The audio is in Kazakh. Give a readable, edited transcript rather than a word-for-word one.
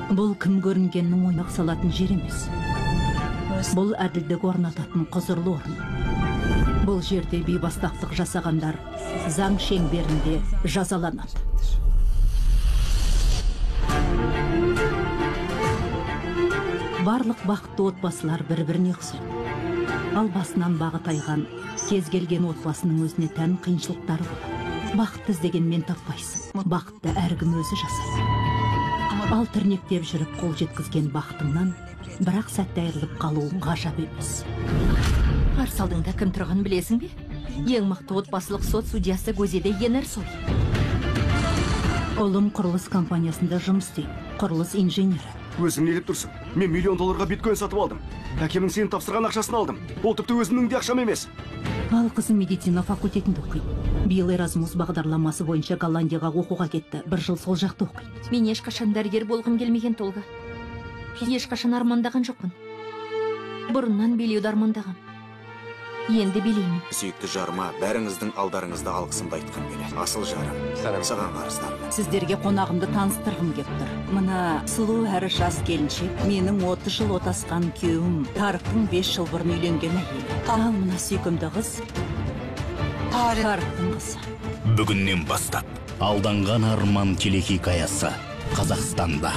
Бұл кім көрінгеннің ойнақ салатын жер емес. Бұл әділдік орнататын құзырлы орын. Бұл жерде бейбастақтық жасағандар заң шеңберінде жазаланады. Барлық бақытты отбасылар бір-біріне ұқсайды. Ал басынан бағы тайған кез келген отбасының өзіне тән қиыншылықтары болады. Бақытты іздегенмен таппайсың. Бақытты әркім өзі жасайды. Ал тірнектеп жүріп қол жеткізген бақытыңнан бірақ сәтте айырылып қалуың ғажап емес. Қарсы алдыңда кім тұрғанын білесің бе? Ең мықты отбасылық сот судьясы Гозеде Енерсой. Ұлым құрылыс компаниясында жұмыс істейді. Құрылыс инженері. Өзің не деп тұрсың? Мен $1 миллион биткоин сатып алдым. Әкемнің сені тапсырған ақшасын алдым. Ол тіпті өзімнің де ақшам емес. Ал қызым медицина факультетінде оқиды. Биыл Erasmus бағдарламасы бойынша Голландияға оқуға кетті. 1 жыл сол жақта оқиды. Мен ешқашан дәрігер болғым келмеген, Толга. Ешқашан армандаған жоқпын. Бұрыннан билеуді армандаған. Енді билеймін. Сүйікті жарыма, бәріңіздің алдарыңызда алғысымды айтқым келеді. Асыл жарым, саған қарыздармын. Сіздерге қонағымды таныстырғым келіп тұр. Мына сұлу әрі жас келіншек менің 30 жыл отасқан күйеуім, Тарықтың 5 жыл бұрын үйленген әйелі. Ал мына сүйкімді қыз Тарықтың қызы. Бүгіннен бастап алданған арман телехикаясы Қазақстанда.